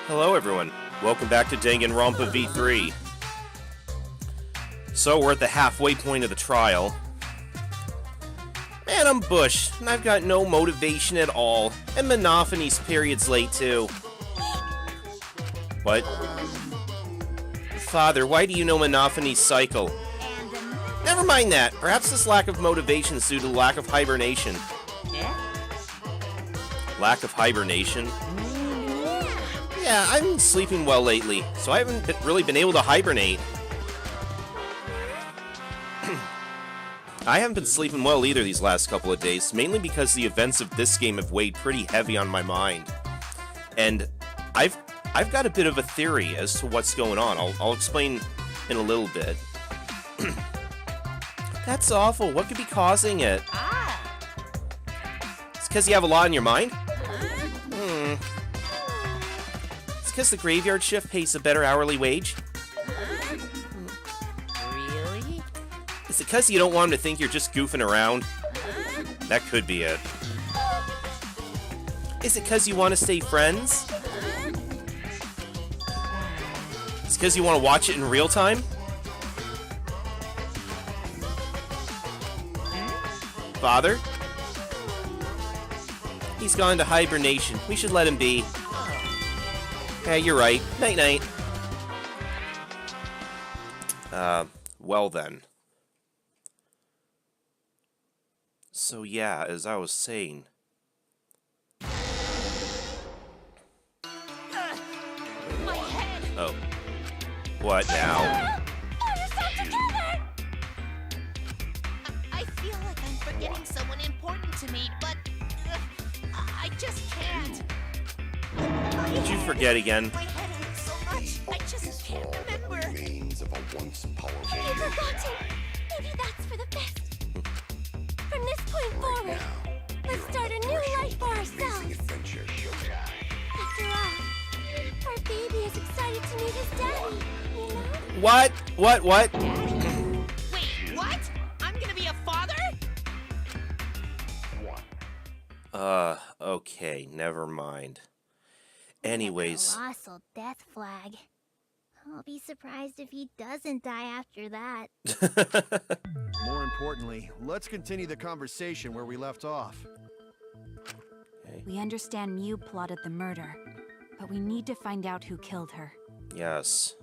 Hello everyone, welcome back to Danganronpa V3. So we're at the halfway point of the trial. Man, I'm Bush, and I've got no motivation at all, and Monophanie's period's late too. What? Father, why do you know Monophanie's cycle? Never mind that, perhaps this lack of motivation is due to lack of hibernation. Lack of hibernation? Yeah, I've been sleeping well lately, so I haven't really been able to hibernate. I haven't been sleeping well either these last couple of days, mainly because the events of this game have weighed pretty heavy on my mind. And I've got a bit of a theory as to what's going on. I'll explain in a little bit. That's awful. What could be causing it? It's because you have a lot on your mind? Because the graveyard shift pays a better hourly wage? Really? Is it because you don't want him to think you're just goofing around? That could be it. Is it because you want to stay friends? Is it because you want to watch it in real time? Father? He's gone to hibernation. We should let him be. Yeah, you're right. Night-night. Well then. So yeah, as I was saying... My head. Oh. What now? I feel like I'm forgetting someone important to me, but I just can't. Did you forget again? My head hurts so much. I just can't remember. Remains of a once powerful I've forgotten. Maybe that's for the best. From this point forward, let's start a new life for ourselves. After all, our baby is excited to meet his daddy, you know? What? What? Wait, what? I'm gonna be a father? Okay, never mind. Anyways. Colossal death flag. I'll be surprised if he doesn't die after that. More importantly, let's continue the conversation where we left off. Okay. We understand Mew plotted the murder, but we need to find out who killed her. Yes.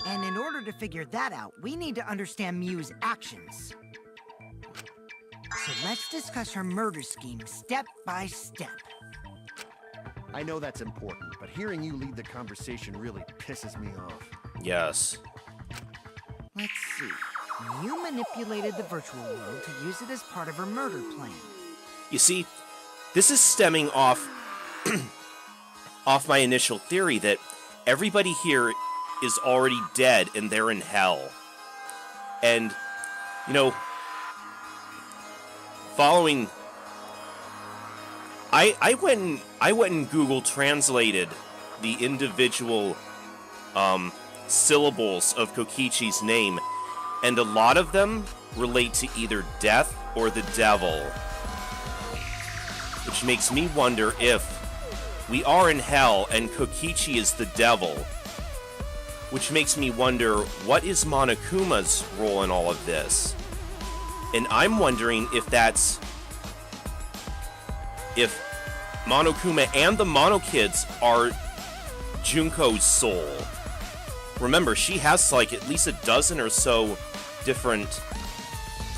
And in order to figure that out, we need to understand Mew's actions. So let's discuss her murder scheme step by step. I know that's important, but hearing you lead the conversation really pisses me off. Yes. Let's see. Mew manipulated the virtual world to use it as part of her murder plan. You see, this is stemming off off my initial theory that everybody here is already dead and they're in hell. And, you know, following... I went and Google translated the individual syllables of Kokichi's name, and a lot of them relate to either death or the devil. Which makes me wonder if we are in hell and Kokichi is the devil. Which makes me wonder, what is Monokuma's role in all of this? And I'm wondering if that's... if Monokuma and the Mono Kids are Junko's soul. Remember, she has like at least a dozen or so different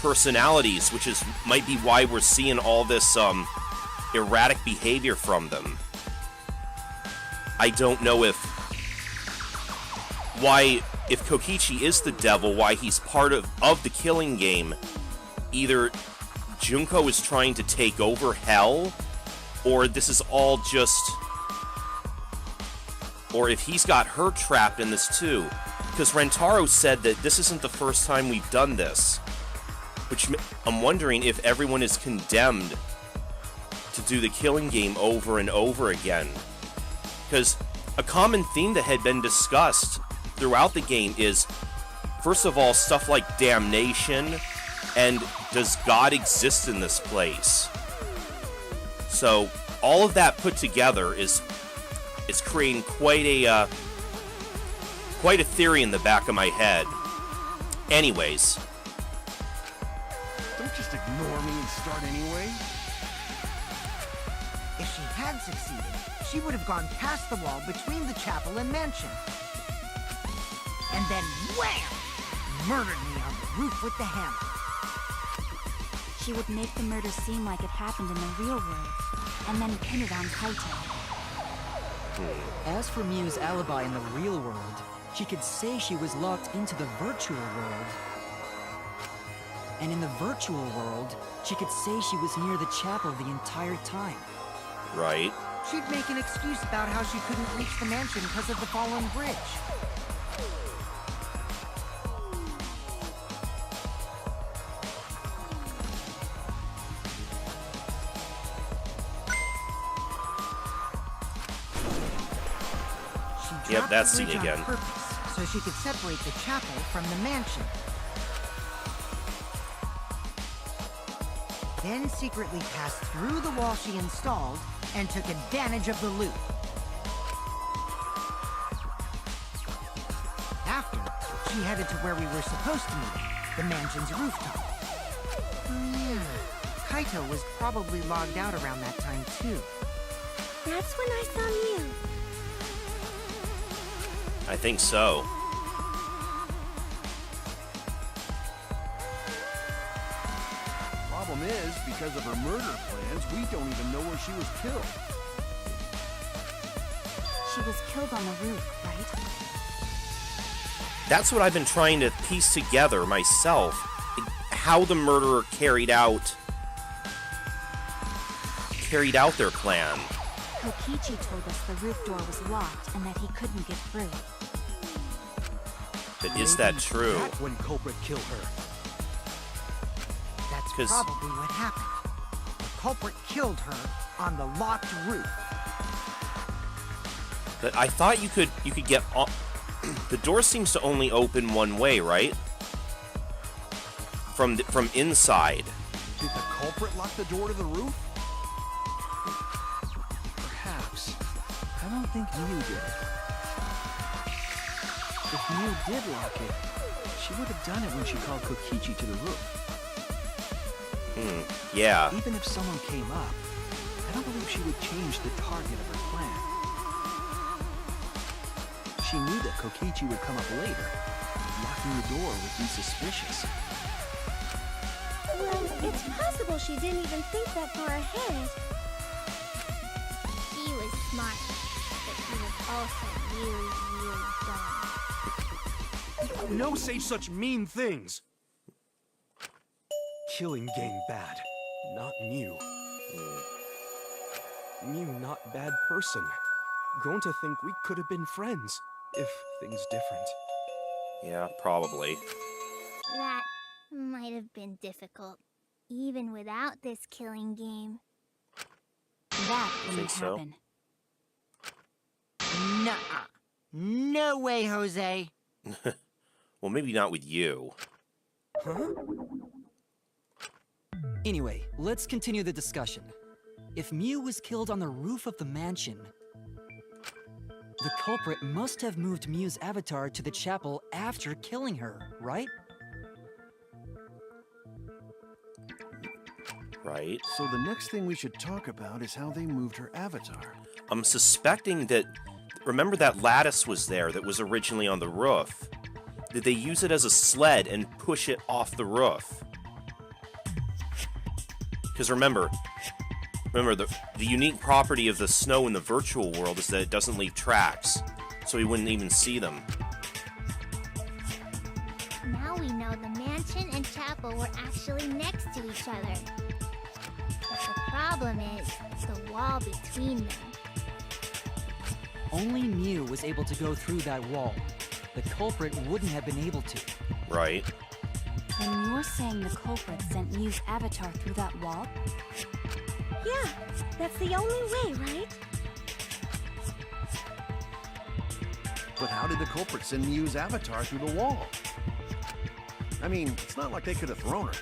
personalities, which is might be why we're seeing all this erratic behavior from them. I don't know if Kokichi is the devil, why he's part of the killing game. Either Junko is trying to take over hell, or this is all just... or if he's got her trapped in this too. Because Rentaro said that this isn't the first time we've done this. Which I'm wondering if everyone is condemned to do the killing game over and over again. Because a common theme that had been discussed throughout the game is, first of all, stuff like damnation, and does God exist in this place? So, all of that put together is it's creating quite a theory in the back of my head. Anyways. Don't just ignore me and start anyway. If she had succeeded, she would have gone past the wall between the chapel and mansion. And then, wham! Murdered me on the roof with the hammer. She would make the murder seem like it happened in the real world, and then pin it on Kaito. As for Miu's alibi in the real world, she could say she was locked into the virtual world. And in the virtual world, she could say she was near the chapel the entire time. Right. She'd make an excuse about how she couldn't reach the mansion because of the fallen bridge. Yep, that's the scene bridge on again. purpose, so she could separate the chapel from the mansion. Then secretly passed through the wall she installed and took advantage of the loop. After, she headed to where we were supposed to meet, the mansion's rooftop. Oh yeah, Kaito was probably logged out around that time too. That's when I saw Miu. I think so. Problem is, because of her murder plans, we don't even know where she was killed. She was killed on the roof, right? That's what I've been trying to piece together myself. How the murderer carried out their plan. Kokichi told us the roof door was locked and that he couldn't get through. But is that true? That's when culprit killed her. That's 'Cause- probably what happened. The culprit killed her on the locked roof. But I thought you could get on. The door seems to only open one way, right? From inside. Did the culprit lock the door to the roof? Perhaps. I don't think Miu did. If Miu did lock it, she would have done it when she called Kokichi to the roof. Yeah. Even if someone came up, I don't believe she would change the target of her plan. She knew that Kokichi would come up later. Locking the door would be suspicious. Well, it's possible she didn't even think that far ahead. She was smart, but she was also really, really dumb. No say such mean things. Killing game bad, not Miu. Miu not bad person. Grown to think we could have been friends if things different. Yeah, probably. That might have been difficult, even without this killing game. That didn't Think so? happen. Nuh-uh. No way, Jose. Well, maybe not with you. Anyway, let's continue the discussion. If Miu was killed on the roof of the mansion, the culprit must have moved Miu's avatar to the chapel after killing her, right? Right. So the next thing we should talk about is how they moved her avatar. I'm suspecting that. Remember that lattice was there that was originally on the roof? Did they use it as a sled and push it off the roof? Because remember, the unique property of the snow in the virtual world is that it doesn't leave tracks, so we wouldn't even see them. Now we know the mansion and chapel were actually next to each other. But the problem is the wall between them. Only Miu was able to go through that wall. The culprit wouldn't have been able to. Right. And you're saying the culprit sent Miu's avatar through that wall? Yeah, that's the only way, right? But how did the culprit send Miu's avatar through the wall? I mean, it's not like they could have thrown her.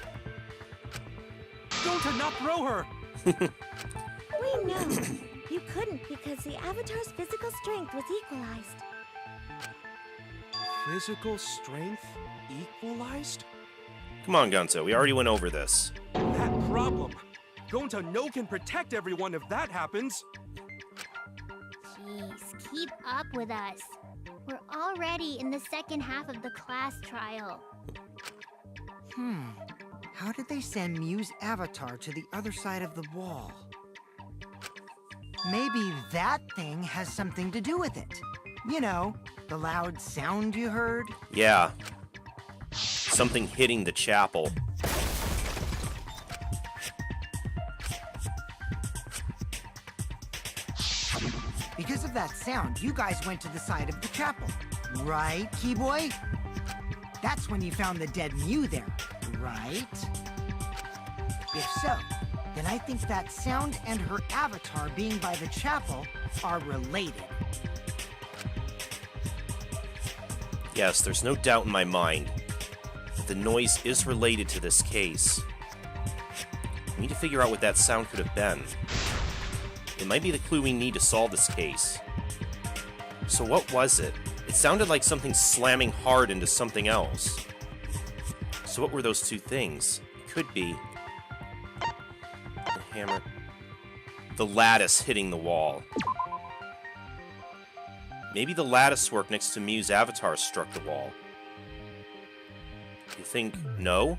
Don't not throw her! We know. You you couldn't because the Avatar's physical strength was equalized. Physical strength equalized? Come on, Gonzo, we already went over this. That problem. Gonta no can protect everyone if that happens. Jeez, keep up with us. We're already in the second half of the class trial. How did they send Mew's avatar to the other side of the wall? Maybe that thing has something to do with it. You know, the loud sound you heard? Yeah. Something hitting the chapel. Because of that sound, you guys went to the side of the chapel. Right, Keyboy? That's when you found the dead Mew there, right? If so, then I think that sound and her avatar being by the chapel are related. Yes, there's no doubt in my mind that the noise is related to this case. We need to figure out what that sound could have been. It might be the clue we need to solve this case. So what was it? It sounded like something slamming hard into something else. So what were those two things? It could be the hammer, the lattice hitting the wall. Maybe the lattice work next to Mew's avatar struck the wall. You think no?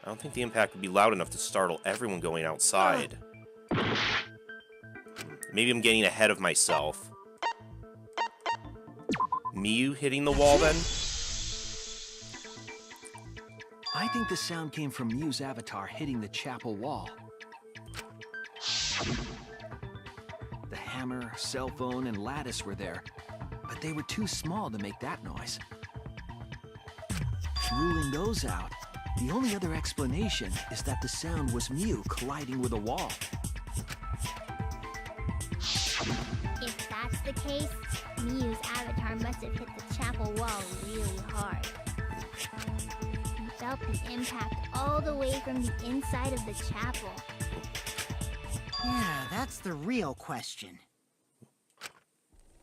I don't think the impact would be loud enough to startle everyone going outside. Maybe I'm getting ahead of myself. Mew hitting the wall then? I think the sound came from Mew's avatar hitting the chapel wall. The hammer, cell phone, and lattice were there, but they were too small to make that noise. Ruling those out, the only other explanation is that the sound was Mew colliding with a wall. If that's the case, Mew's avatar must have hit the chapel wall really hard. He felt the impact all the way from the inside of the chapel. Yeah, that's the real question.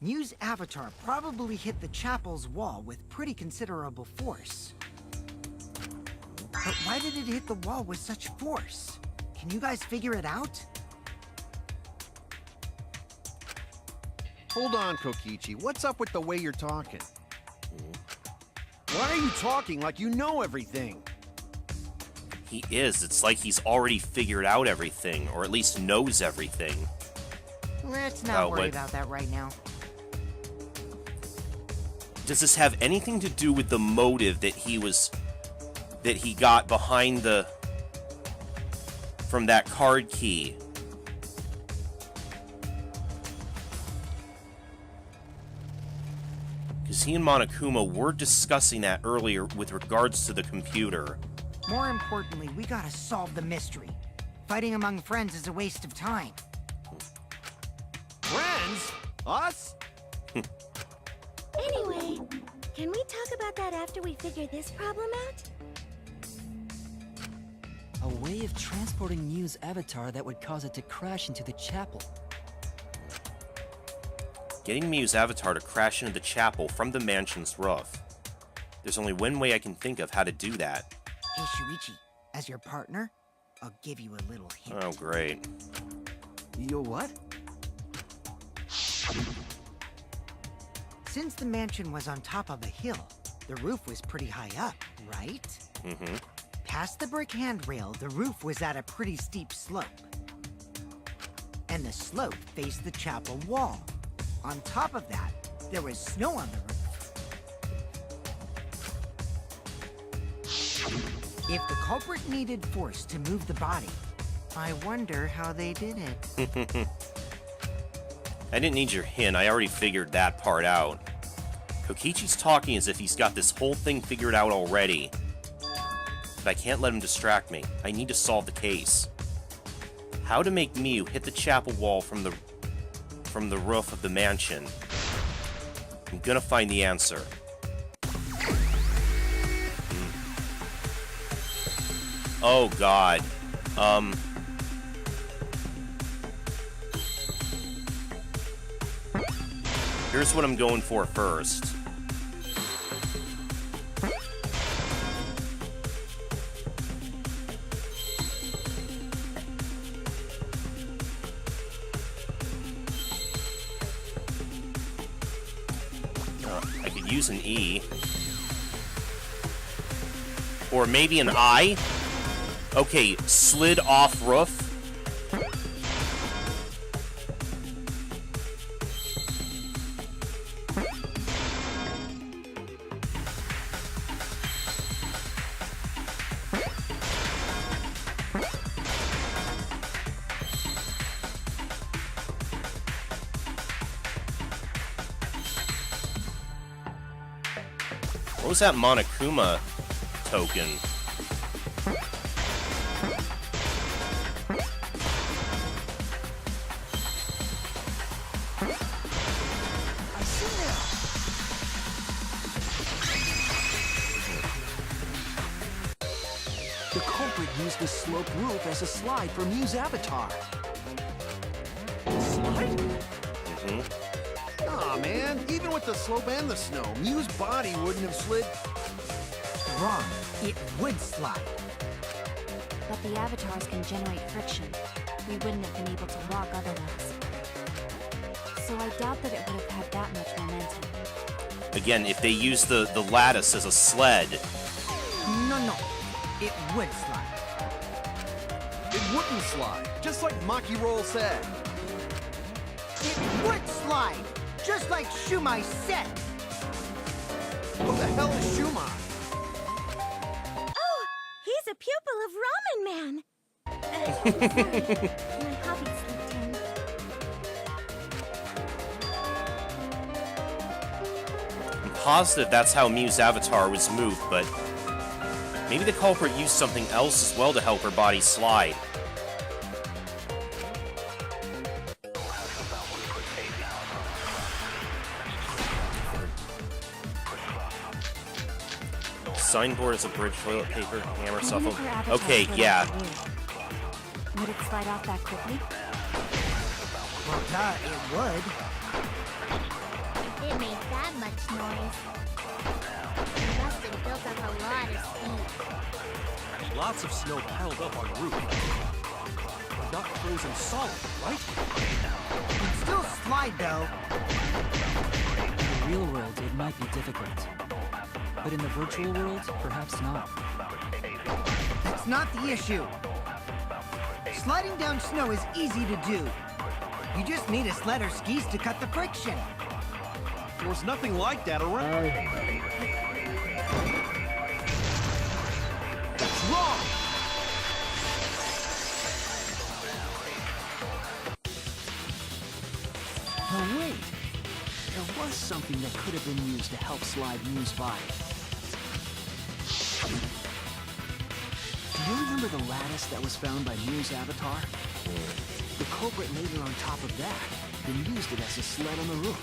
Mew's avatar probably hit the chapel's wall with pretty considerable force. But why did it hit the wall with such force? Can you guys figure it out? Hold on, Kokichi. What's up with the way you're talking? Why are you talking like you know everything? He is. It's like he's already figured out everything, or at least knows everything. Let's not worry what- about that right now. Does this have anything to do with the motive that he got behind from that card key? Because he and Monokuma were discussing that earlier with regards to the computer. More importantly, we gotta solve the mystery. Fighting among friends is a waste of time. Friends? Us? Anyway, can we talk about that after we figure this problem out? A way of transporting Mew's avatar that would cause it to crash into the chapel. Getting Mew's avatar to crash into the chapel from the mansion's roof. There's only one way I can think of how to do that. Hey, Shuichi, as your partner, I'll give you a little hint. Oh, great. You what? Since the mansion was on top of a hill, the roof was pretty high up, right? Mm-hmm. Past the brick handrail, the roof was at a pretty steep slope. And the slope faced the chapel wall. On top of that, there was snow on the roof. If the culprit needed force to move the body, I wonder how they did it. I didn't need your hint. I already figured that part out. Kokichi's talking as if he's got this whole thing figured out already. But I can't let him distract me. I need to solve the case. How to make Mew hit the chapel wall from the roof of the mansion. I'm gonna find the answer. Oh god. Here's what I'm going for first. I could use an E. Or maybe an I? Okay, slid off roof. What was that Monokuma token? I see now. The culprit used the sloped roof as a slide for Mew's avatar. Slide? Mm-hmm. Aw, man. Even with the slope and the snow, Mew's body wouldn't have slid. Wrong. It would slide. But the avatars can generate friction. We wouldn't have been able to walk otherwise. So I doubt that it would have had that much momentum. Again, if they use the lattice as a sled. No. It would slide. It wouldn't slide, just like Maki Roll said. It would slide, just like Shumai said. What the hell is Shumai? Oh, he's a pupil of Ramen Man. My hobby slipped in. I'm positive that's how Mew's avatar was moved, but maybe the culprit used something else as well to help her body slide. Signboard is a bridge, toilet paper, hammer, cell Even if phone. her avatar Okay, slid yeah. off the roof, would it slide off that quickly? Well, duh, it would. It made that much noise. It must have built up a lot of speed. Lots of snow piled up on the roof. Not frozen solid, right? It'd still slide, though. In the real world, it might be difficult. But in the virtual world, perhaps not. That's not the issue. Sliding down snow is easy to do. You just need a sled or skis to cut the friction. There was nothing like that around. That's wrong! Oh, wait. There was something that could have been used to help slide Mew's body. Do you remember the lattice that was found by Mew's avatar? The culprit laid it on top of that, then used it as a sled on the roof.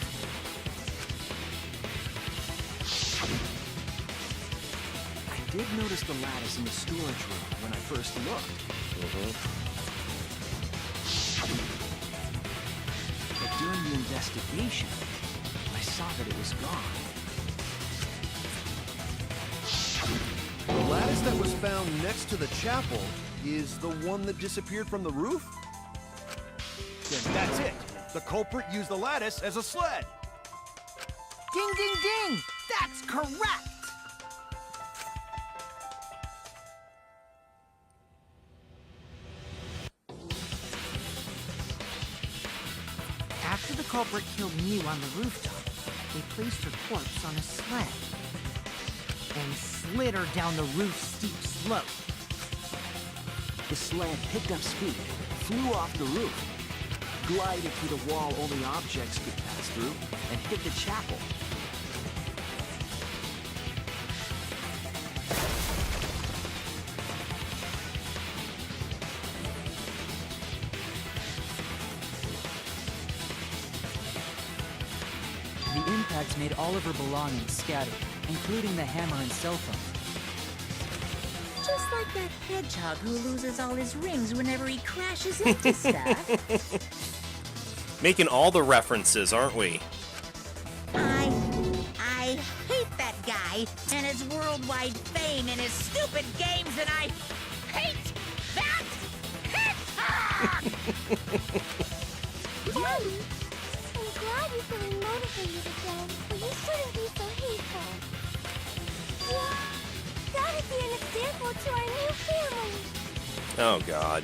I did notice the lattice in the storage room when I first looked. But during the investigation, I saw that it was gone. The lattice that was found next to the chapel is the one that disappeared from the roof? Then that's it. The culprit used the lattice as a sled. Ding, ding, ding! That's correct! After the culprit killed Mew on the rooftop, they placed her corpse on a sled and slid her down the roof's steep slope. The sled picked up speed, flew off the roof, glided through the wall only objects could pass through, and hit the chapel. The impacts made all of her belongings scattered, including the hammer and cell phone. Just like that hedgehog who loses all his rings whenever he crashes into stuff. Making all the references, aren't we? guy and his worldwide fame and his stupid games, and I hate that picture! Daddy, I'm glad you're feeling motivated again, but you shouldn't be so hateful. That'd be an example to our new family. Oh, God.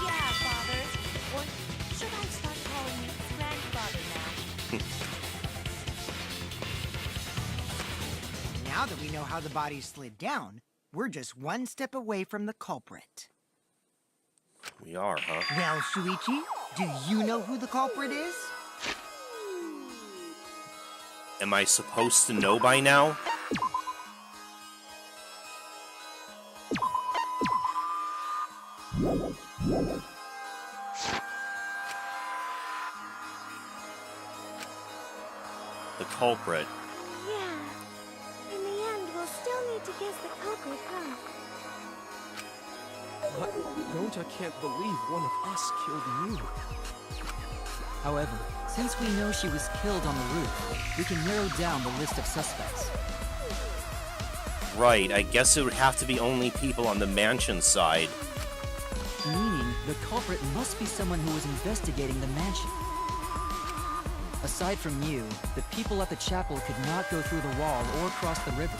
Yeah, Father. Or should I start calling you grandfather now? Now that we know how the body slid down, we're just one step away from the culprit. We are, huh? Well, Shuichi, do you know who the culprit is? Am I supposed to know by now? The culprit. Yeah. In the end, we'll still need to guess the culprit, huh? But Gonta can't believe one of us killed Mew. However, since we know she was killed on the roof, we can narrow down the list of suspects. Right, I guess it would have to be only people on the mansion side. Meaning, the culprit must be someone who was investigating the mansion. Aside from you, the people at the chapel could not go through the wall or cross the river.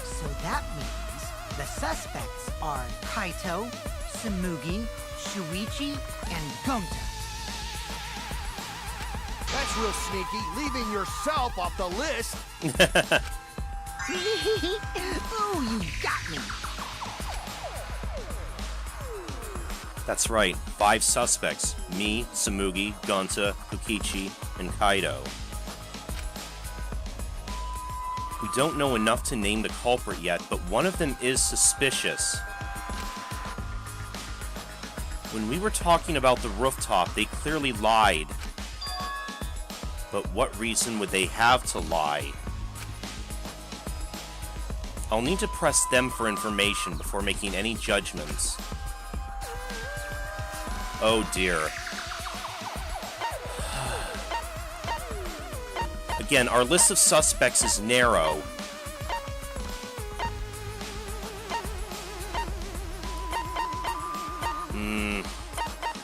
So that means the suspects are Kaito, Tsumugi, Shuichi, and Gonta. That's real sneaky, leaving yourself off the list. Oh, you got me. That's right, 5 suspects. Me, Tsumugi, Gonta, Kokichi, and Kaido. We don't know enough to name the culprit yet, but one of them is suspicious. When we were talking about the rooftop, they clearly lied. But what reason would they have to lie? I'll need to press them for information before making any judgments. Oh dear. Again, our list of suspects is narrow.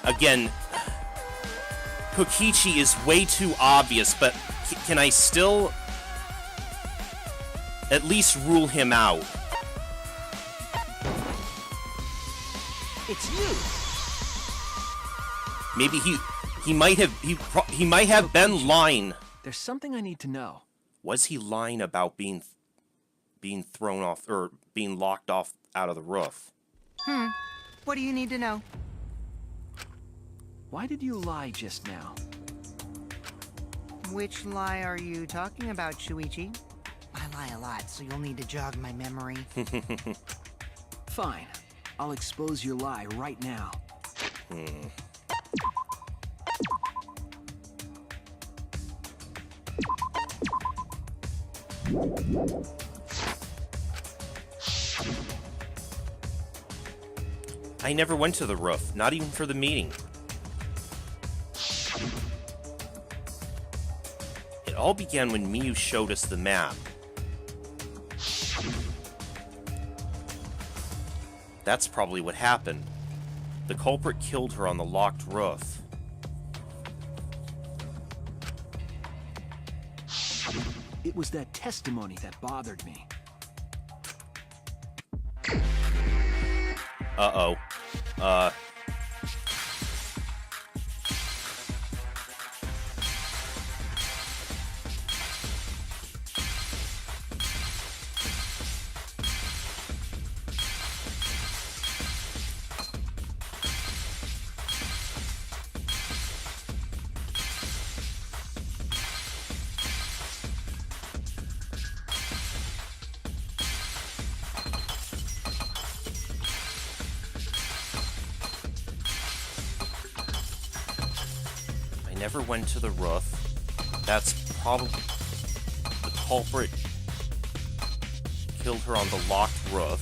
Again, Kokichi is way too obvious, but can I still at least rule him out? It's you. Maybe he might have been lying. There's something I need to know. Was he lying about being thrown off or being locked off out of the roof? What do you need to know? Why did you lie just now? Which lie are you talking about, Shuichi? I lie a lot, so you'll need to jog my memory. Fine. I'll expose your lie right now. I never went to the roof, not even for the meeting. It all began when Miyu showed us the map. That's probably what happened. The culprit killed her on the locked roof. It was that testimony that bothered me. Uh-oh. Never went to the roof. That's probably the culprit killed her on the locked roof.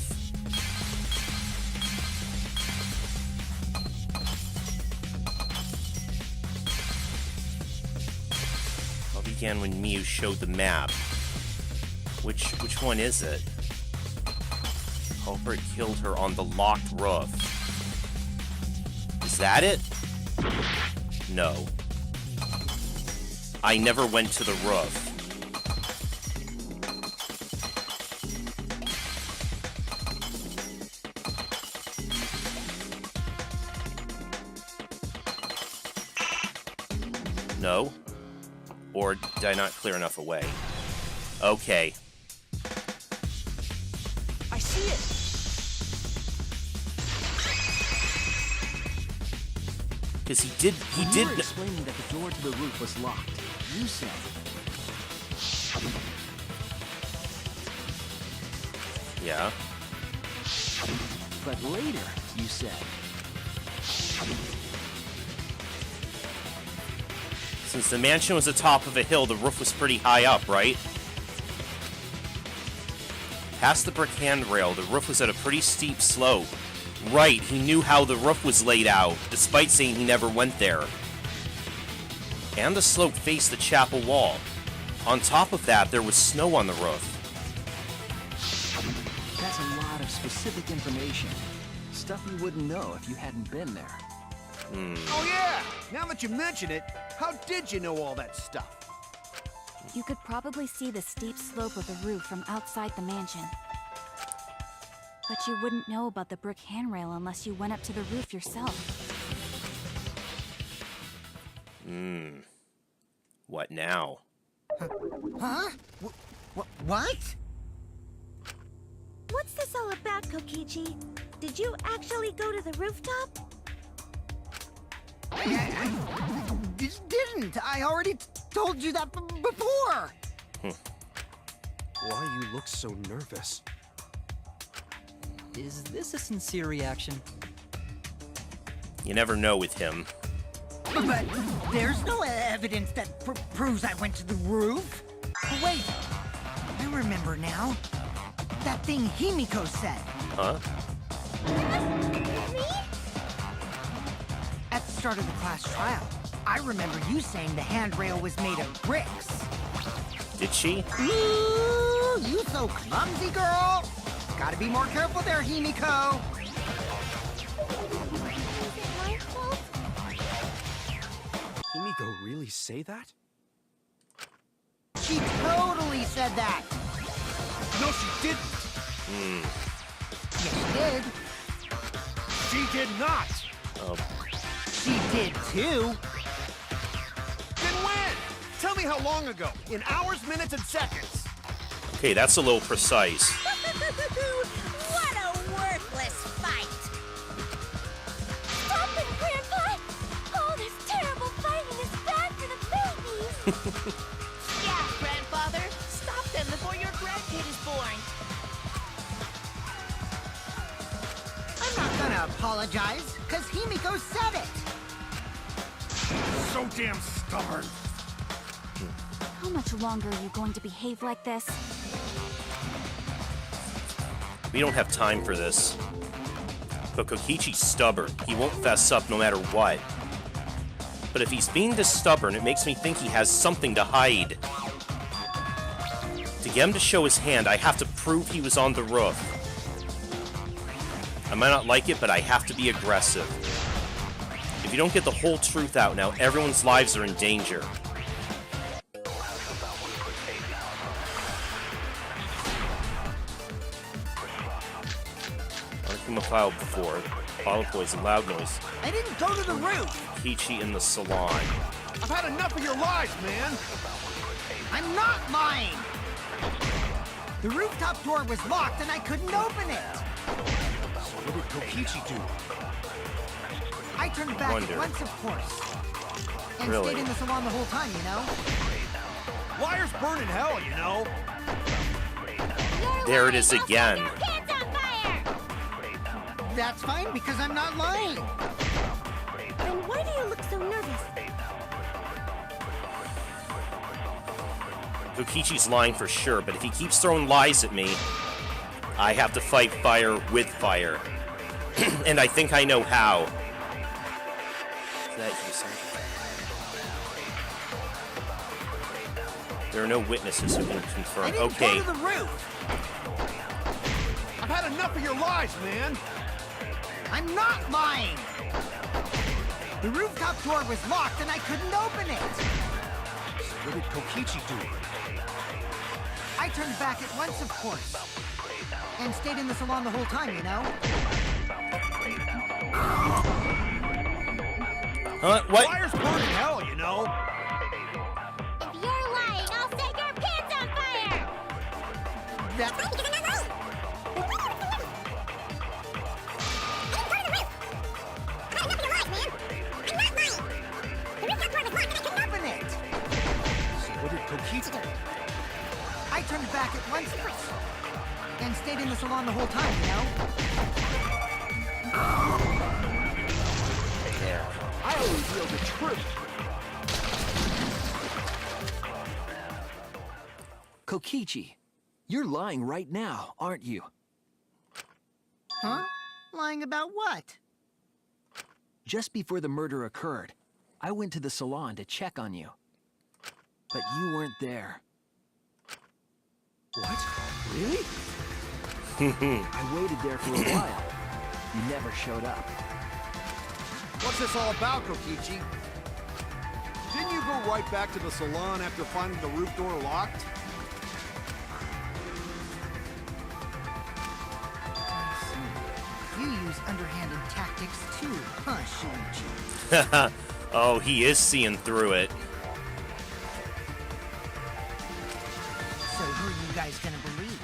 All began when Miyu showed the map. Which one is it? Culprit killed her on the locked roof. Is that it? No. I never went to the roof. No? Or did I not clear enough away? Okay. I see it! Because he did. You were explaining that the door to the roof was locked. You said. Yeah. But later, you said. Since the mansion was atop of a hill, the roof was pretty high up, right? Past the brick handrail, the roof was at a pretty steep slope. Right, he knew how the roof was laid out, despite saying he never went there. And the slope faced the chapel wall. On top of that, there was snow on the roof. That's a lot of specific information. Stuff you wouldn't know if you hadn't been there. Oh yeah! Now that you mention it, how did you know all that stuff? You could probably see the steep slope of the roof from outside the mansion. But you wouldn't know about the brick handrail unless you went up to the roof yourself. What now? Huh? What? What's this all about, Kokichi? Did you actually go to the rooftop? I didn't. I already told you that before. Why you look so nervous? Is this a sincere reaction? You never know with him. But there's no evidence that proves I went to the roof. Wait, I remember now. That thing Himiko said. Huh? Me? At the start of the class trial, I remember you saying the handrail was made of bricks. Did she? Ooh, you so clumsy, girl. Gotta be more careful there, Himiko. Is it my fault? Himiko really say that? She totally said that. No, she didn't. Yes, she did. She did not. She did too. Then when? Tell me how long ago. In hours, minutes, and seconds. Okay, that's a little precise. What a worthless fight! Stop it, Grandpa! All this terrible fighting is bad for the babies! Yeah, grandfather! Stop them before your grandkid is born! I'm not gonna apologize, because Himiko said it. So damn stubborn. How much longer are you going to behave like this? We don't have time for this. But Kokichi's stubborn. He won't fess up no matter what. But if he's being this stubborn, it makes me think he has something to hide. To get him to show his hand, I have to prove he was on the roof. I might not like it, but I have to be aggressive. If you don't get the whole truth out now, everyone's lives are in danger. File before. Bottle poison, loud noise. I didn't go to the roof. Kokichi in the salon. I've had enough of your lies, man. I'm not lying. The rooftop door was locked and I couldn't open it. So what did Kokichi do? I turned back at once, of course. And Really? stayed in the salon the whole time, you know? Liars burn in hell, you know. There it is again. Hands on fire! That's fine, because I'm not lying. Then why do you look so nervous? Kokichi's lying for sure, but if he keeps throwing lies at me, I have to fight fire with fire. And I think I know how. Is that you, son? There are no witnesses who can confirm. I didn't Okay. go to the roof. I've had enough of your lies, man. I'm not lying. The rooftop door was locked and I couldn't open it. What did Kokichi do? I turned back at once, of course. And stayed in the salon the whole time, you know? Huh? What? Fire's burning hell, you know. If you're lying, I'll set your pants on fire! That's open it. What did Kokichi do? I turned back at once and stayed in the salon the whole time, you know? There. I always feel the truth. Kokichi, you're lying right now, aren't you? Huh? Lying about what? Just before the murder occurred, I went to the salon to check on you. But you weren't there. What? Really? I waited there for a while. You never showed up. What's this all about, Kokichi? Didn't you go right back to the salon after finding the roof door locked? You use underhanded tactics too, huh, Shuichi? Oh, he is seeing through it. So who are you guys gonna believe?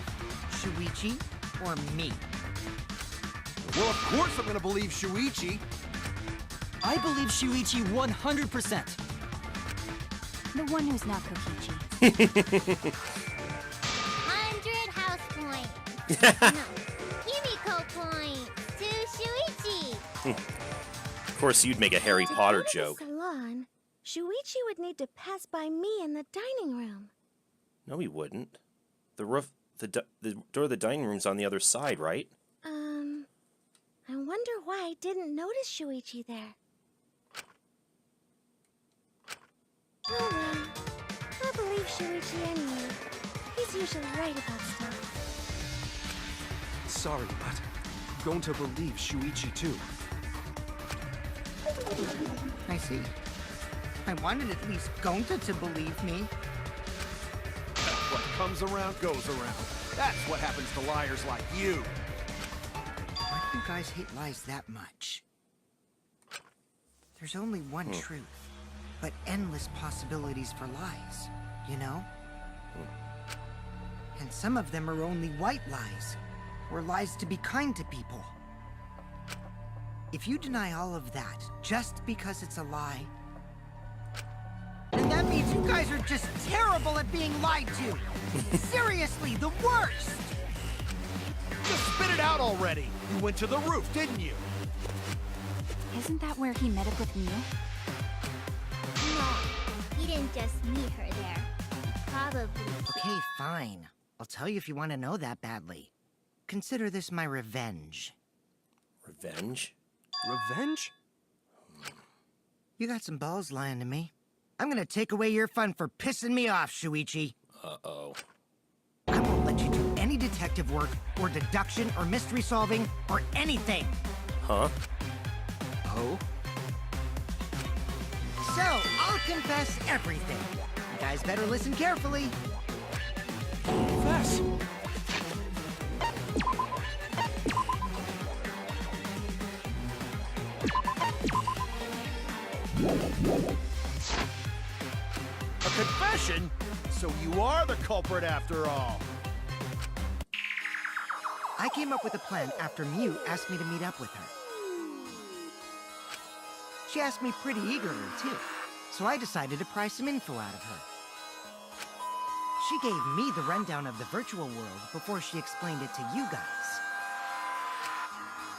Shuichi or me? Well, of course I'm gonna believe Shuichi. I believe Shuichi 100%. The one who's not Kokichi. 100 house points. No, Kimiko points to Shuichi. Of course, you'd make a Harry Potter joke. To go to the salon, Shuichi would need to pass by me in the dining room. No, he wouldn't. The door of the dining room's on the other side, right? I wonder why I didn't notice Shuichi there. Oh well, I believe Shuichi anyway. He's usually right about stuff. Sorry, but I'm going to believe Shuichi too. I see. I wanted at least Gonta to believe me. What comes around goes around. That's what happens to liars like you. Why do you guys hate lies that much? There's only one truth, but endless possibilities for lies, you know? And some of them are only white lies, or lies to be kind to people. If you deny all of that just because it's a lie, then that means you guys are just terrible at being lied to. Seriously, the worst! Just spit it out already. You went to the roof, didn't you? Isn't that where he met up with Mew? No, he didn't just meet her there. Probably. Okay, fine. I'll tell you if you want to know that badly. Consider this my revenge. Revenge? Revenge? You got some balls lying to me. I'm gonna take away your fun for pissing me off, Shuichi. Uh-oh. I won't let you do any detective work, or deduction, or mystery solving, or anything. Huh? Oh? So, I'll confess everything. You guys better listen carefully. Confess. A confession? So you are the culprit after all. I came up with a plan after Mew asked me to meet up with her. She asked me pretty eagerly, too, so I decided to pry some info out of her. She gave me the rundown of the virtual world before she explained it to you guys.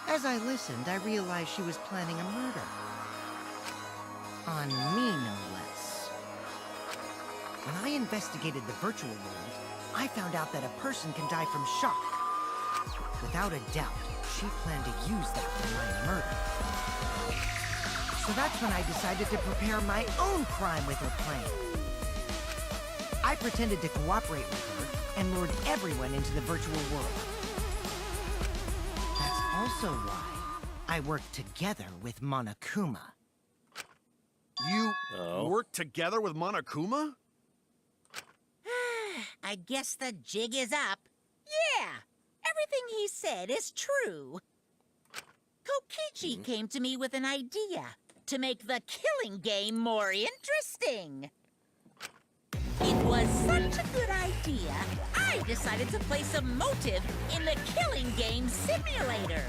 As I listened, I realized she was planning a murder. On me, no less. When I investigated the virtual world, I found out that a person can die from shock. Without a doubt, she planned to use that for my murder. So that's when I decided to prepare my own crime with her plan. I pretended to cooperate with her and lured everyone into the virtual world. That's also why I worked together with Monokuma. You work together with Monokuma? I guess the jig is up. Yeah, everything he said is true. Kokichi came to me with an idea to make the killing game more interesting. It was such a good idea, I decided to place a motive in the killing game simulator.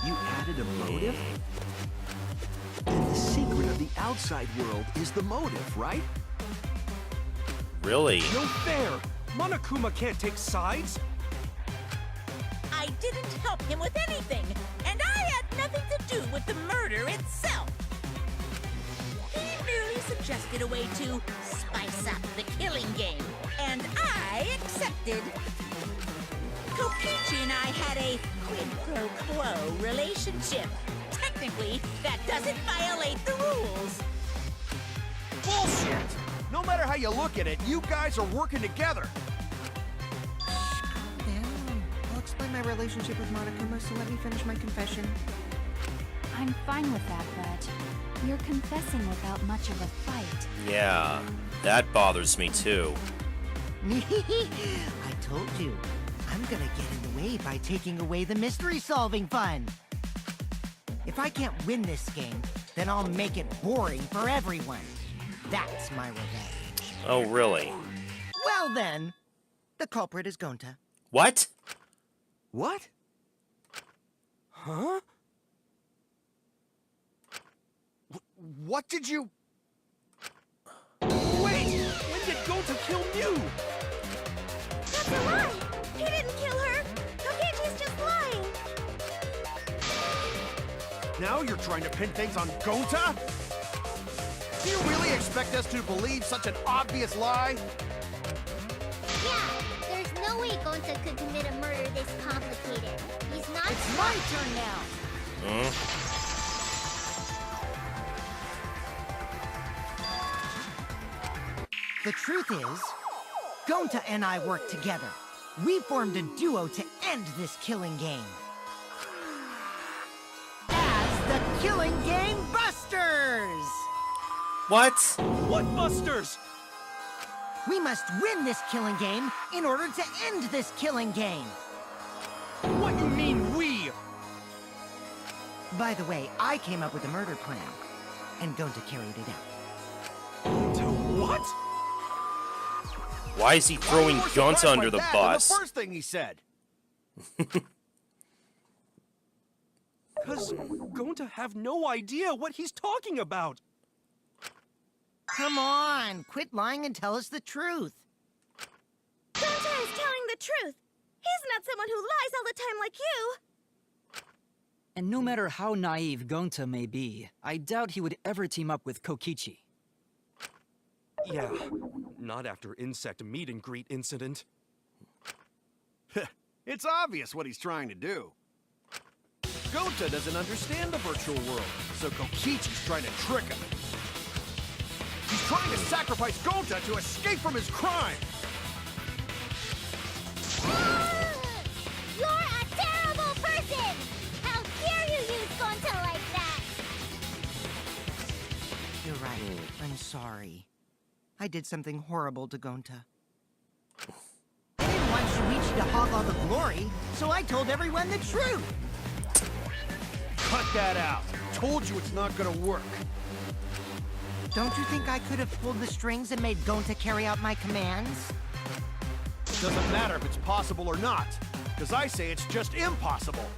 You added a motive? And the secret of the outside world is the motive, right? Really? No fair! Monokuma can't take sides! I didn't help him with anything, and I had nothing to do with the murder itself. He merely suggested a way to spice up the killing game, and I accepted. Kokichi and I had a quid pro quo relationship. Technically, that doesn't violate the rules. Bullshit! No matter how you look at it, you guys are working together. I'll explain my relationship with Monokuma, so let me finish my confession. I'm fine with that, but you're confessing without much of a fight. Yeah, that bothers me too. I told you, I'm gonna get in the way by taking away the mystery-solving fun. If I can't win this game, then I'll make it boring for everyone. That's my revenge. Oh, really? Well then, the culprit is Gonta. What? What? Huh? What did you... Wait! When did Gonta kill Mew? That's a lie! He didn't kill her! Kokichi's just lying! Now you're trying to pin things on Gonta? Do you really expect us to believe such an obvious lie? Yeah, there's no way Gonta could commit a murder this complicated. He's not. It's my turn now. The truth is, Gonta and I worked together. We formed a duo to end this killing game. As the Killing Game Busters! What? What busters? We must win this killing game in order to end this killing game. What you mean, we? By the way, I came up with a murder plan, and Gonta carried it out. To what? Why is he throwing Why are you more Gonta surprised under by the that than bus? The first thing he said. Cause Gonta have no idea what he's talking about. Come on, quit lying and tell us the truth. Gonta is telling the truth! He's not someone who lies all the time like you! And no matter how naive Gonta may be, I doubt he would ever team up with Kokichi. Yeah, not after insect meet and greet incident. It's obvious what he's trying to do. Gonta doesn't understand the virtual world, so Kokichi's trying to trick him. He's trying to sacrifice Gonta to escape from his crime! You're a terrible person! How dare you use Gonta like that? You're right. I'm sorry. I did something horrible to Gonta. I didn't want Shuichi to hog all the glory, so I told everyone the truth! Cut that out! Told you it's not gonna work. Don't you think I could have pulled the strings and made Gonta carry out my commands? Doesn't matter if it's possible or not, because I say it's just impossible.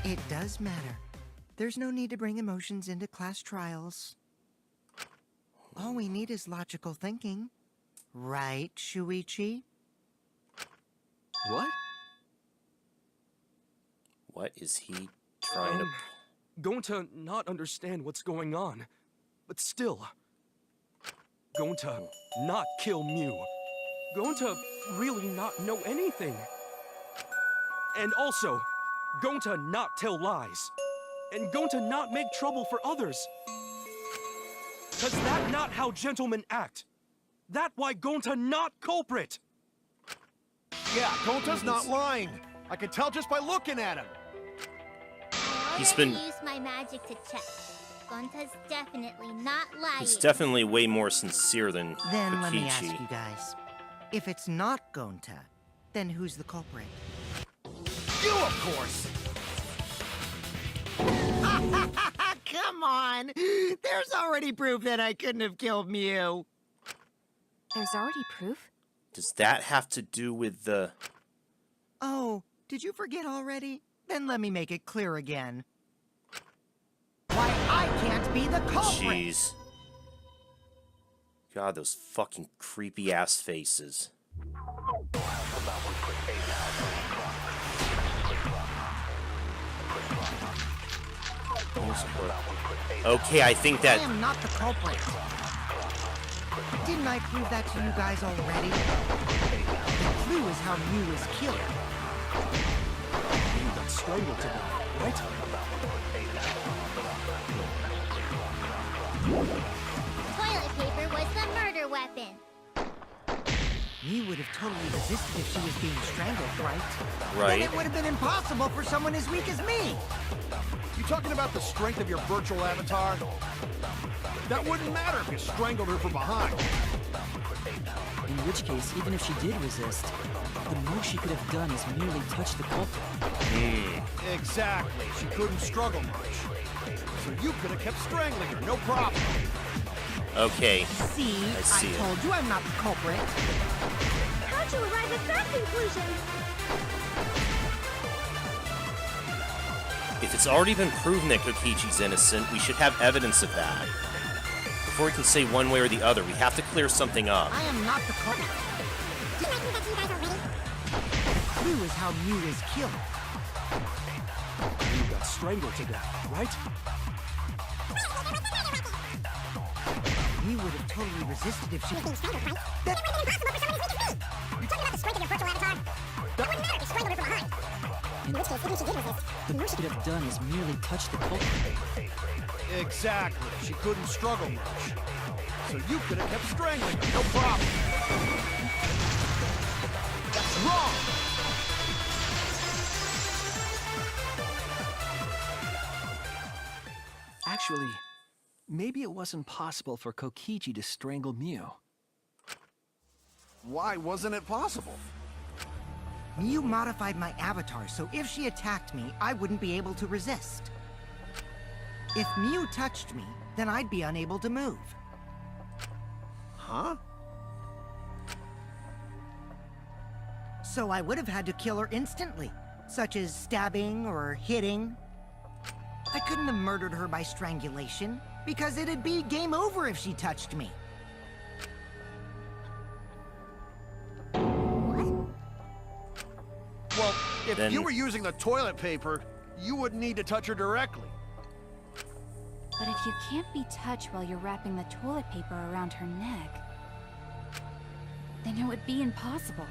It does matter. There's no need to bring emotions into class trials. All we need is logical thinking. Right, Shuichi? What? What is he trying to... Gonta not understand what's going on, but still. Gonta not kill Mew. Gonta really not know anything. And also, Gonta not tell lies. And Gonta not make trouble for others. Does that not how gentlemen act? That why Gonta not culprit? Yeah, Gonta's not lying. I can tell just by looking at him. He's been... used my magic to check. Gonta's definitely not lying. He's definitely way more sincere than Then let me ask Kokichi. you guys. If it's not Gonta, then who's the culprit? You, of course! Come on! There's already proof that I couldn't have killed Mew. There's already proof? Does that have to do with the... Oh, did you forget already? Then let me make it clear again. Why I can't be the culprit! Jeez. God, those fucking creepy-ass faces. Okay, I think that... I am not the culprit. Didn't I prove that to you guys already? The clue is how Mew was killed. You got strangled to death, right? Toilet paper was the murder weapon. Mew would have totally resisted if she was being strangled, right? Right. Then it would have been impossible for someone as weak as me. You talking about the strength of your virtual avatar? That wouldn't matter if you strangled her from behind. In which case, even if she did resist, the most she could have done is merely touch the culprit. Exactly. She couldn't struggle much. So you could have kept strangling her, no problem. Okay. See, I see it. told you I'm not the culprit. How'd you arrive at that conclusion? If it's already been proven that Kokichi's innocent, we should have evidence of that. Before we can say one way or the other, we have to clear something up. I am not the culprit. Didn't I do that to you guys already? The clue is how Mew is killed. You got strangled to death, right? Mew would have totally resisted if she Being strangled, right? That would have been impossible for someone as weak as me! You're talking about the strength of your virtual avatar? That wouldn't matter if you strangled her from behind. In which case, even if she did resist, The most she could have done is merely touch the culprit. Exactly. She couldn't struggle much. So you could have kept strangling her, no problem. That's wrong! Actually, maybe it wasn't possible for Kokichi to strangle Mew. Why wasn't it possible? Mew modified my avatar, so if she attacked me, I wouldn't be able to resist. If Mew touched me, then I'd be unable to move. Huh? So I would have had to kill her instantly, such as stabbing or hitting. I couldn't have murdered her by strangulation, because it'd be game over if she touched me. Well, if Then- you were using the toilet paper, you wouldn't need to touch her directly. But if you can't be touched while you're wrapping the toilet paper around her neck, then it would be impossible.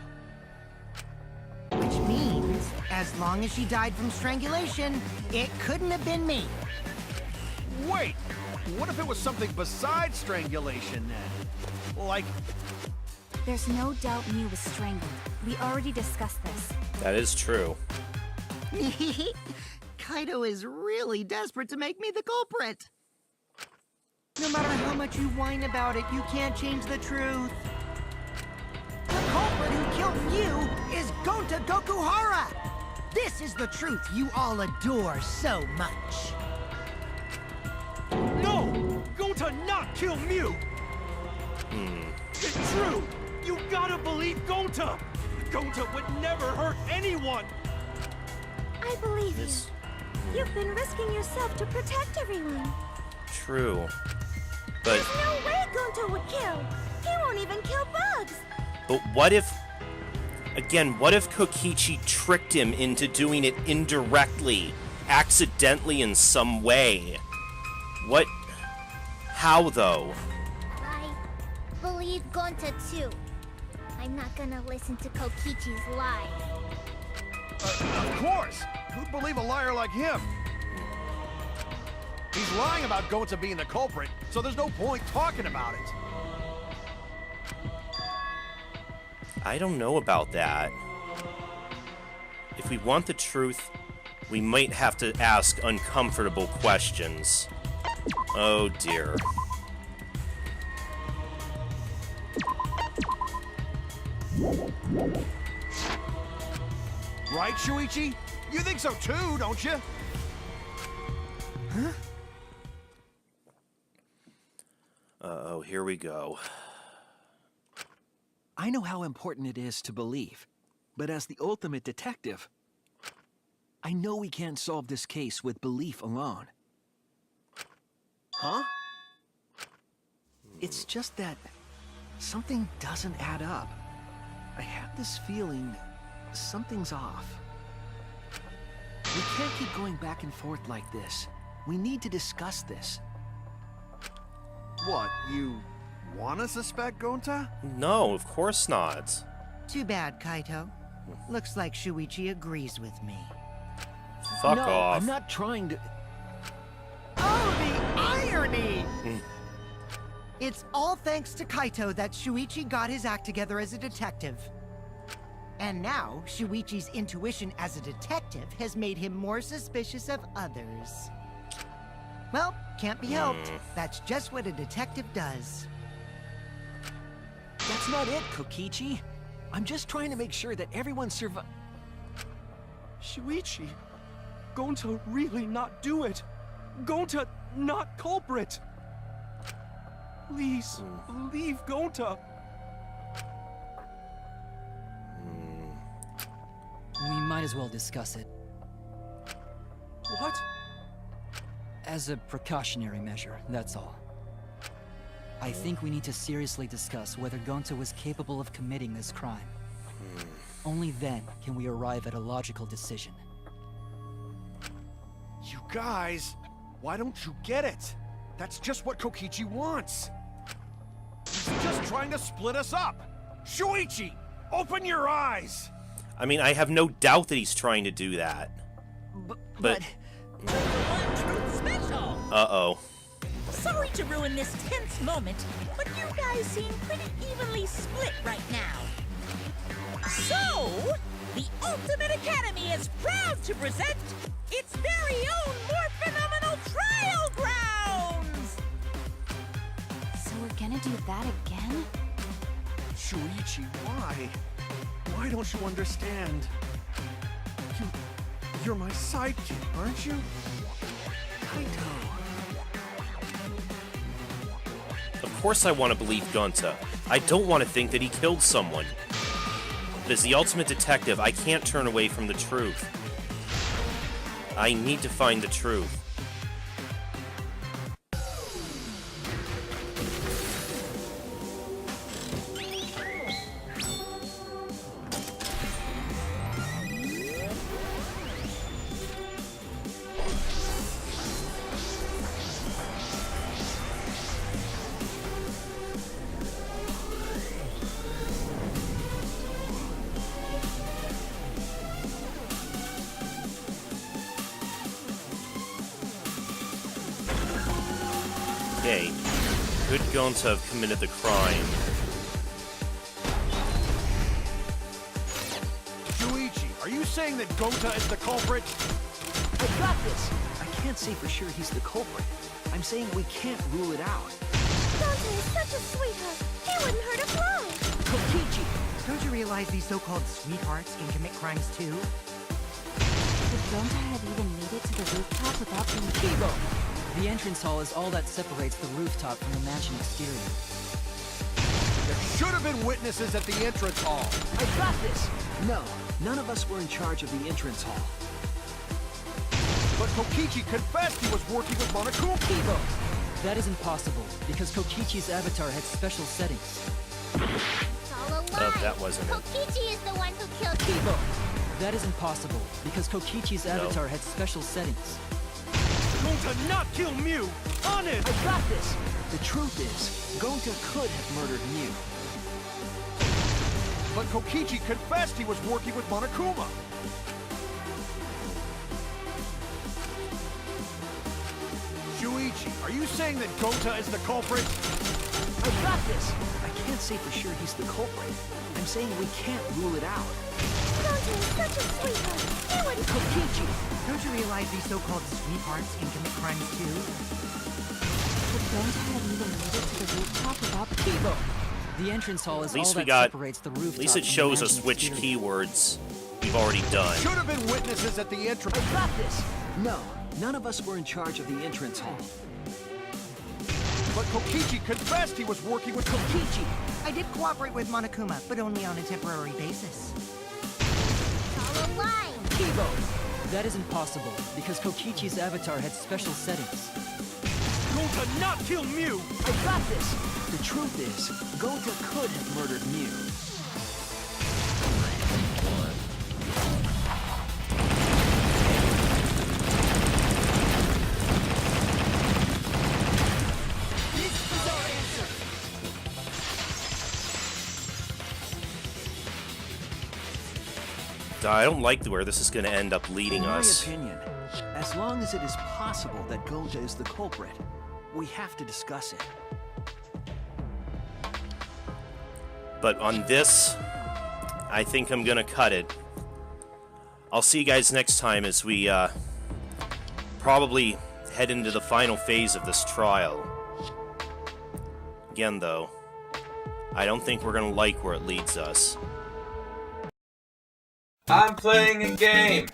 Which means, as long as she died from strangulation, it couldn't have been me. Wait! What if it was something besides strangulation then? Like, There's no doubt Mew was strangled. We already discussed this. That is true. Kaido is really desperate to make me the culprit. No matter how much you whine about it, you can't change the truth. The culprit who killed Mew is Gonta Gokuhara! This is the truth you all adore so much. No! Gonta not kill Mew! It's true! You gotta believe Gonta! Gonta would never hurt anyone! I believe This... you. You've been risking yourself to protect everyone. True. But... There's no way Gonta would kill. He won't even kill bugs. But what if... Again, what if Kokichi tricked him into doing it indirectly, accidentally in some way? What... How, though? I believe Gonta too. I'm not gonna listen to Kokichi's lies. of course! Who'd believe a liar like him? He's lying about Gonta being the culprit, so there's no point talking about it. I don't know about that. If we want the truth, we might have to ask uncomfortable questions. Oh dear. Right, Shuichi? You think so too, don't you? Huh? Uh-oh, here we go. I know how important it is to believe, but as the ultimate detective, I know we can't solve this case with belief alone. Huh? It's just that something doesn't add up. I have this feeling something's off. We can't keep going back and forth like this. We need to discuss this. What, you wanna suspect Gonta? No, of course not. Too bad, Kaito. Looks like Shuichi agrees with me. Fuck no, off. I'm not trying to... Oh, the irony! It's all thanks to Kaito that Shuichi got his act together as a detective. And now, Shuichi's intuition as a detective has made him more suspicious of others. Well, can't be helped. That's just what a detective does. That's not it, Kokichi. I'm just trying to make sure that everyone survives. Shuichi, Gonta really not do it. Gonta not culprit. Please, believe Gonta. We might as well discuss it. What? As a precautionary measure, that's all. I think we need to seriously discuss whether Gonta was capable of committing this crime. Only then can we arrive at a logical decision. You guys, why don't you get it? That's just what Kokichi wants. He's just trying to split us up. Shuichi, open your eyes. I mean, I have no doubt that he's trying to do that. But... One truth special! Uh-oh. Sorry to ruin this tense moment, but you guys seem pretty evenly split right now. So, the Ultimate Academy is proud to present its very own more phenomenal trial grounds! So we're gonna do that again? Shuichi, why? Why don't you understand? You're my sidekick, aren't you? Kaito. Of course I want to believe Gonta. I don't want to think that he killed someone. But as the ultimate detective, I can't turn away from the truth. I need to find the truth. Okay, could Gonta have committed the crime? Shuichi, are you saying that Gonta is the culprit? I got this! I can't say for sure he's the culprit. I'm saying we can't rule it out. Gonta is such a sweetheart. He wouldn't hurt a fly. Kokichi! Don't you realize these so-called sweethearts can commit crimes too? Could Gonta have even made it to the rooftop without being Kibo! The entrance hall is all that separates the rooftop from the mansion exterior. There should have been witnesses at the entrance hall. I got this! No, none of us were in charge of the entrance hall. But Kokichi confessed he was working with Monokuma. Kibo! That is impossible, because Kokichi's avatar had special settings. It's all a lie. That wasn't it. Kokichi is the one who killed Kibo! That is impossible, because Kokichi's avatar had special settings. Gonta not kill Mew! Honest! I got this! The truth is, Gonta could have murdered Mew. But Kokichi confessed he was working with Monokuma. Kokichi, are you saying that Gota is the culprit? I've got this! I can't say for sure he's the culprit. I'm saying we can't rule it out. Gonta is such a sweetheart. He wouldn't... Kokichi, don't you realize these so-called sweethearts can commit crimes too? But Gonta had even made it to the rooftop without Kibo. The entrance hall is At least all we that got. separates the rooftop At least it from the shows us mansion which exterior. keywords we've already done. Should have been witnesses at the entrance. I've got this! No, none of us were in charge of the entrance hall. But Kokichi confessed he was working with Kokichi, I did cooperate with Monokuma, but only on a temporary basis. It's all a lie. Kibo! That isn't possible, because Kokichi's avatar had special settings. Gota not kill Mew! I've got this! The truth is, Gota could have murdered Mew. I don't like where this is going to end up leading In my us. opinion, as long as it is possible that Gota is the culprit, we have to discuss it. But on this, I think I'm going to cut it. I'll see you guys next time as we probably head into the final phase of this trial. Again, though, I don't think we're going to like where it leads us. I'm playing a game.